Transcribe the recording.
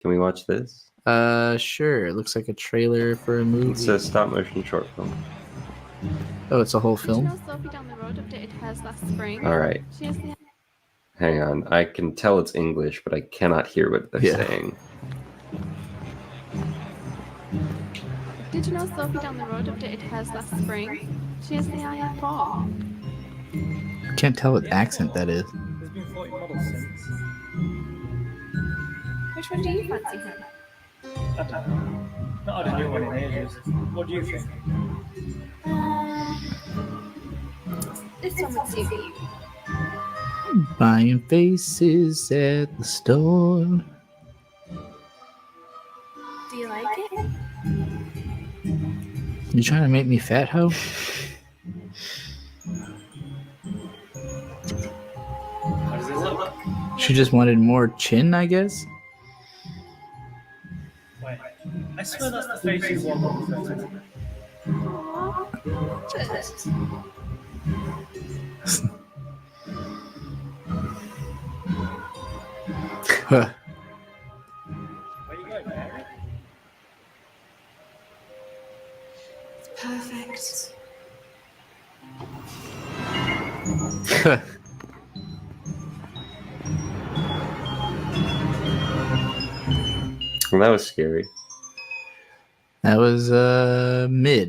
Can we watch this? Sure. It looks like a trailer for a movie. It's a stop motion short film. Oh, it's a whole Did you film? know Sophie down the road updated hers last spring? All right. She has the Hang on. I can tell it's English, but I cannot hear what they're saying. Did you know Sophie down the road updated hers last spring? She has the IF4. I can't tell what accent that is. There's been 40 models since. Which one do you fancy, him? I don't know. Not had a new one in ages. What do you think? This one would suit you. Buying faces at the store. Do you like it? You trying to make me fat, ho? How does it look? She just wanted more chin, I guess? Wait. I swear that's the face you want on the photo. Just. Where you going, Mary? Perfect. Well, that was scary. That was mid.